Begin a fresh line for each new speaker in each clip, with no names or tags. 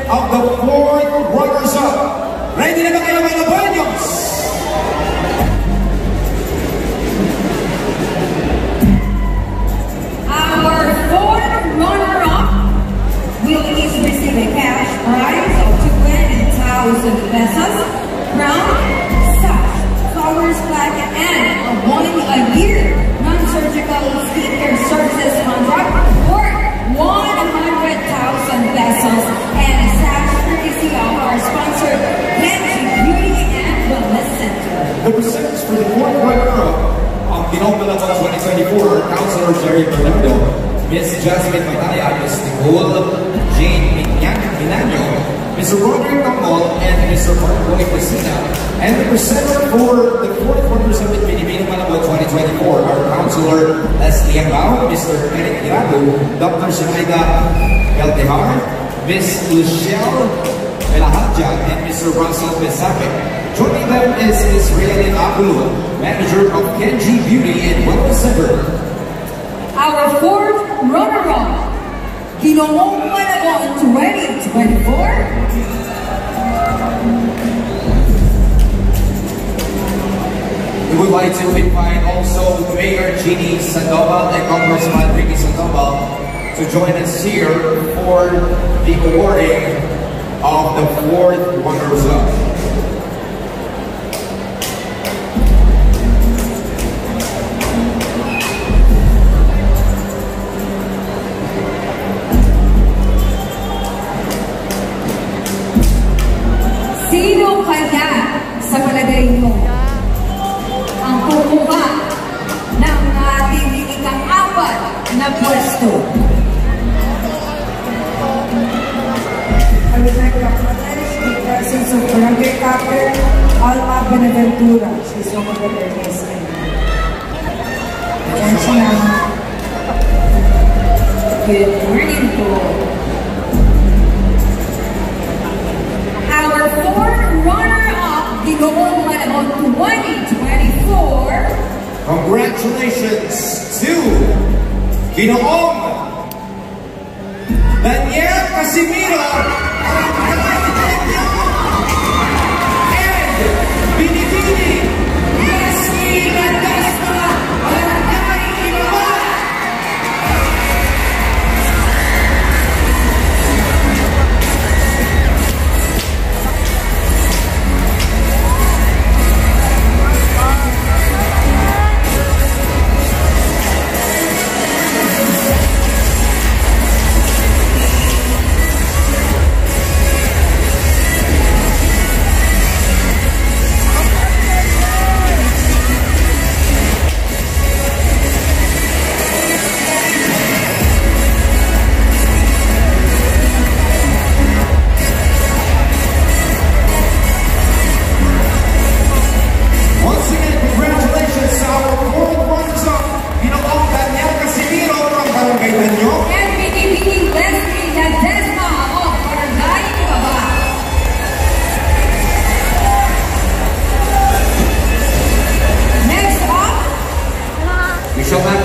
of the fourth runners-up. Ready na ba kayo mga Buenos?
Our fourth runner-up will each receive a cash prize of 20,000 pesos, crown, sash, flowers, plaque, and a 1-year non-surgical skincare services contract worth 100,000 pesos and a sash courtesy of our sponsor, Kenji Beauty and Wellness Center.
The recipients for the fourth runner-up of Pinobalabon 2024 Councilor Jerry Bernardo, Ms. Jasmine Mataya, Ms. Nicole Jane Minanyo, Mr. Roderick Kamal, and Mr. Marcoy Casina. And the presenter for the fourth runners-up in Pinobalabon 2024 are Councilor Leslie Angao, Mr. Eric Irago, Dr. Shinaida Galtehar, Ms. Lucielle Melahadja, and Mr. Russell Pesape. Joining them is Ms. Rianin Apulo, Manager of Kenji Beauty and Wellness Center.
Our fourth runner-up, Ginoong Malabon 2024.
We would like to invite also Mayor Jeannie Sandoval and Congressman Ricky Sandoval to join us here for the awarding of the fourth runners-up.
Sino kaya sa palagay mo ang kukuha ng ating ikang-apat na pwesto?
I would like to acknowledge the presence of Barangay Captain Alma Benaventura. She's one of the learners. Ayan siya.
Good morning po. Our fourth runner-up, Ginoong Malabon 2024.
Congratulations to Ginoong Daniel Casimiro and Binibini Leslie Ladasta Barangay Ibabaw.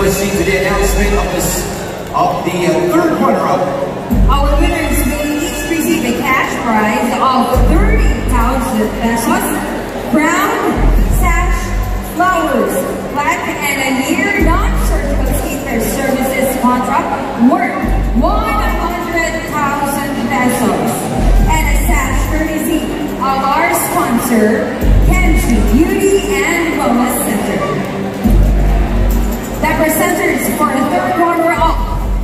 To the announcement of the third runner-up.
Our winners will each receive a cash prize of 30,000 pesos, crown, sash, flowers, plaque, and a year non-surgical skincare services contract worth 100,000 pesos, and a sash courtesy of our sponsor, Kenji Beauty and Wellness Center. The presenters for the third runner-up,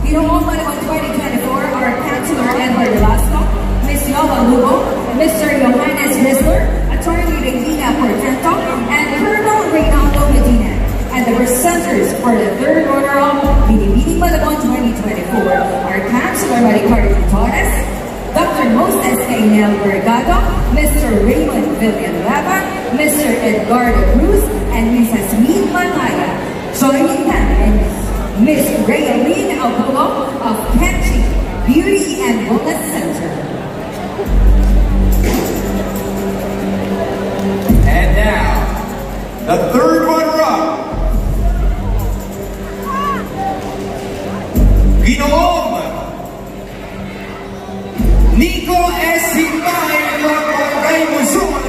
Ginoong Malabon 2024, are Councilor Edward Velasco, Ms. Yola Lugo, Mr. Johannes Risler, Attorney Regina Portento, and Colonel Reynaldo Medina. And the presenters for the third runner-up, Binibini Malabon 2024, are Councilor Maricardo Torres, Dr. Moses Cainel Vergado, Mr. Raymond Villanueva, Mr. Edgardo Cruz, and Mrs. Jasmine Mataya. Joining them is Ms. Raylene Alcolo of Kenji Beauty and Wellness Center.
And now, the third runner-up, Ginoong Nico Esipay from Barangay Luzon,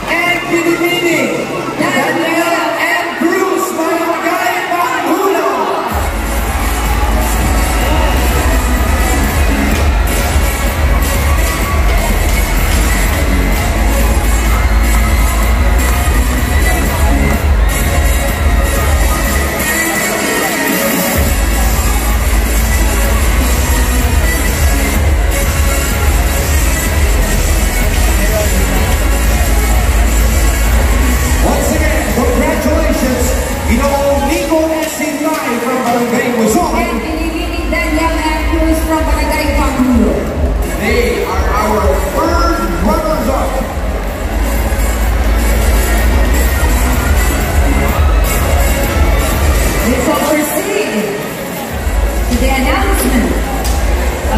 and Pinipini, Daniel and Bruce, Barangay Pangulo.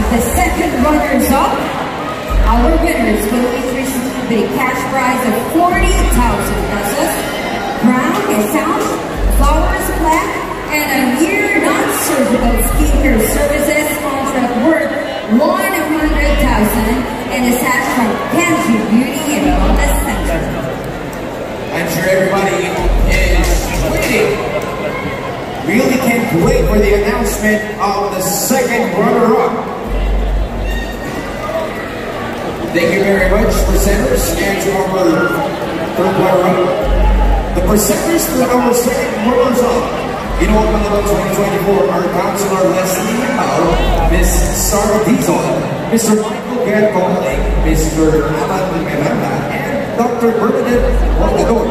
The second runners-up, our winners will each receive a cash prize of 40,000 pesos, crown, a sound, flowers, plaque, and a year non-surgical skincare services contract worth 100,000 and a sash from Kenji Beauty and Wellness Center.
I'm sure everybody is waiting. Really can't wait for the announcement of the second runner-up. Thank you very much, presenters, and to our third runner-up. The presenters for our second runners-up in Open Level 2024 are Councilor Leslie Mao, Ms. Sarah Dizon, Mr. Michael Gercomalik, Mr. Alan Miranda, and Dr. Bernadette Montador.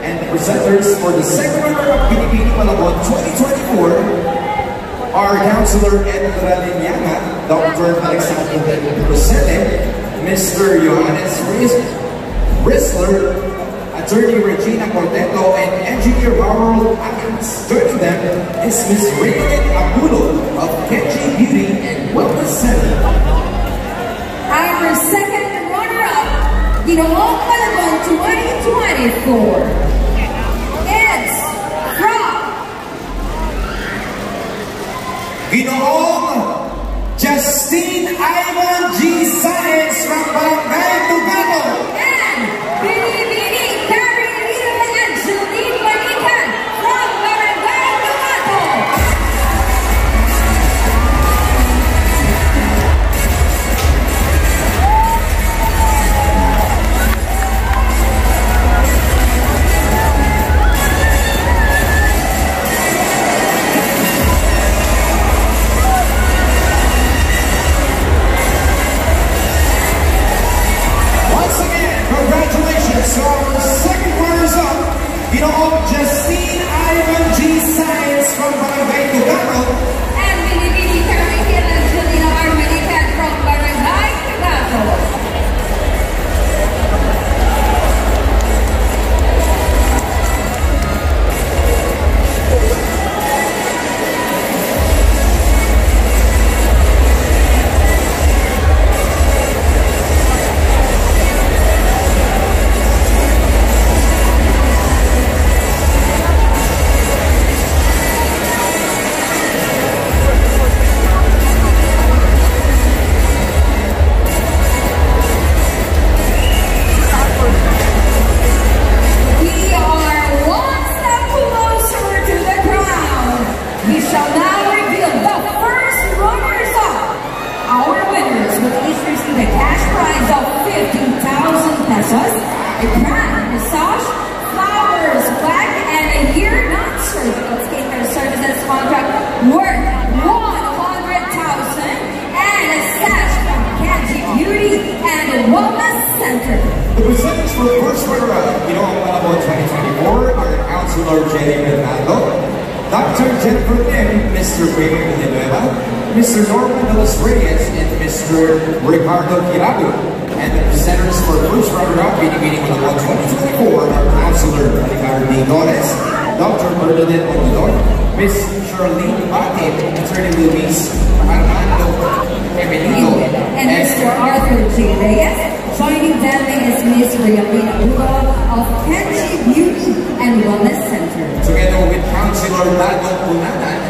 And the presenters for the second runner-up Pinipini Malabon 2024 are Councilor Edra Linyana, Dr. Alexander Rosete, Mr. Johannes Risler, Attorney Regina Corteto, and Engineer Raul Atkins. Joining them is Ms. Raymond Abulo of Kenji Beauty and Wellness Center.
Our second runner-up, Ginoong Malabon 2024. It's from
Ginoong Justine Ivan G. Science from Barangay Tugano.
And Pinipini Carolina Angeline Manican from Barangay Tugano.
So our second runners-up, Justine Ivan G. Science from Barangay Tugano.
And Pinipini Carolina Angelina Manican from Barangay Tugano.
The presenters for the first runner-up, Malabon 2024 are Councilor Jenny Bernardo, Dr. Jennifer Lim, Mr. Raymond Villanueva, Mr. Norman de los Reyes, and Mr. Ricardo Quirabu. And the presenters for the first runner-up, Pinipini Malabon 2024 are Councilor Ricardo Torres, Dr. Bernadette Montador, Ms. Charlene Batin, Attorney Luis Armando Emelino,
and Mr. Arthur J. Reyes. Joining them is Ms. Rialina Ugo of Kenji Beauty and Wellness Center.
Together with Councilor Dado Punanan.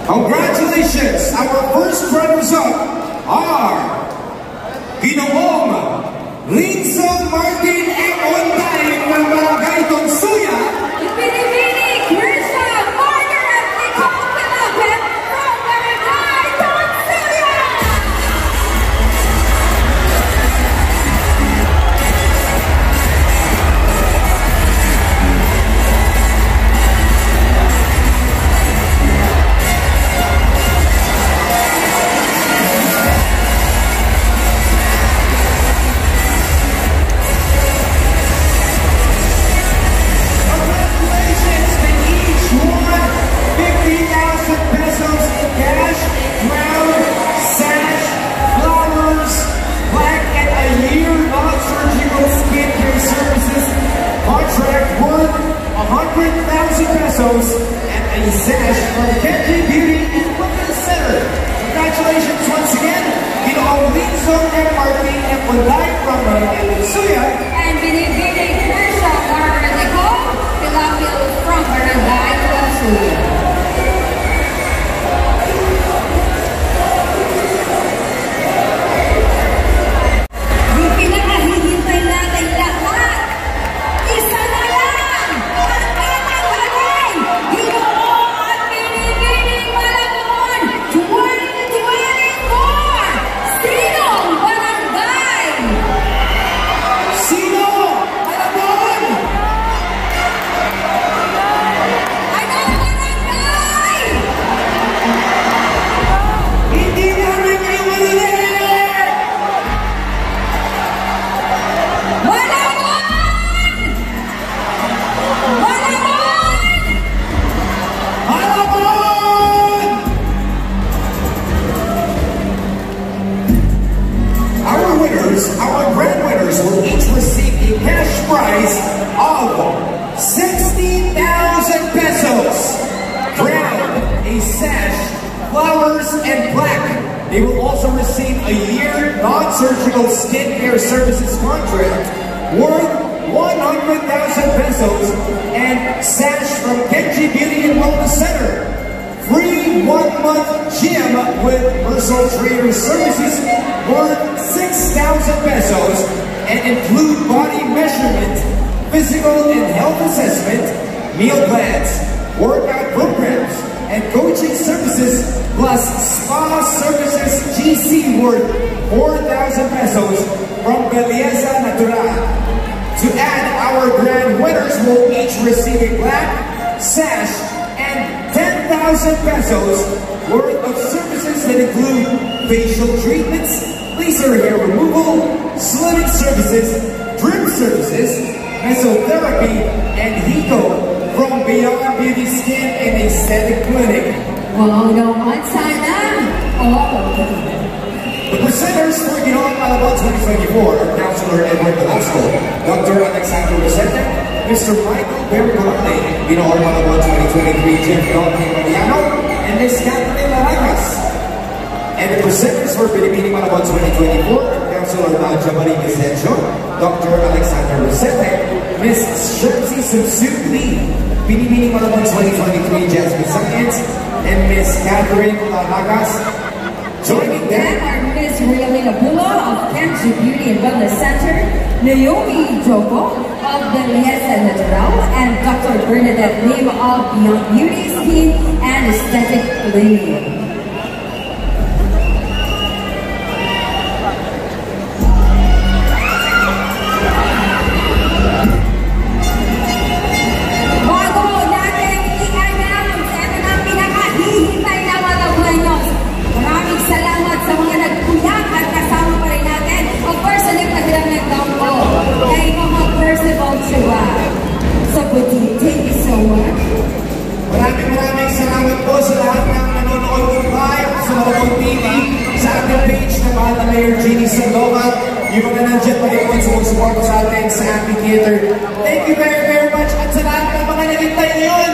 Congratulations! Our first runners-up are Ginoong Linson Martin M. Onday ng Barangay Tonsuya.
Pinipili Krisha Margaret Nicole Calapet from Barangay Tonsuya.
And a sash from Kenji Beauty and Wellness Center. Congratulations once again, Ginoong Linson M. Martin and Onday from Barangay Tonsuya.
And Pinipili Krisha Margaret Nicole Calapet from Barangay Tonsuya.
Our grand winners will each receive a cash prize of 60,000 pesos, crown, a sash, flowers, and plaque. They will also receive a year non-surgical skincare services contract worth 100,000 pesos and sash from Kenji Beauty and Wellness Center. Free 1-month gym with personal trainer services worth 6,000 pesos and include body measurement, physical and health assessment, meal plans, workout programs, and coaching services plus spa services GC worth 4,000 pesos from Belleza Natural. To add, our grand winners will each receive a plaque, sash, and 10,000 pesos worth of services that include facial treatments, laser hair removal, slimming services, drip services, mesotherapy, and HICO from Beyond Beauty Skin and Aesthetic Clinic.
Wow naman sana!
The presenters for Ginoong Malabon 2024 are Councilor Edward Velasco, Dr. Alexander Rosete, Mr. Michael Bergorante, Ginoong Malabon 2023 Chief Dr. Mariano, and Ms. Catherine Laragas. And the presenters for Pinipili Malabon 2024 are Councilor Nadia Marie Vicencio, Dr. Alexander Rosete, Ms. Shercy Subsuk Lee, Pinipili Malabon 2023 Jasmine Science, and Ms. Catherine Laragas. Joining them
are Ms. Realina Bulo of Kenji Beauty and Wellness Center, Naomi Joko of Belleza Natural, and Dr. Bernadette Lim of Beyond Beauty Skin and Aesthetic Clinic.
Maraming salamat po sa lahat ng nanonood live sa Malabon TV, sa ating page na mahal na Mayor Jeannie Sandova, yung mga nandiyan pa rin po sumusupport sa atin sa Happy Theater. Thank you very, very much at sa lahat ng mga nagintay ngayon.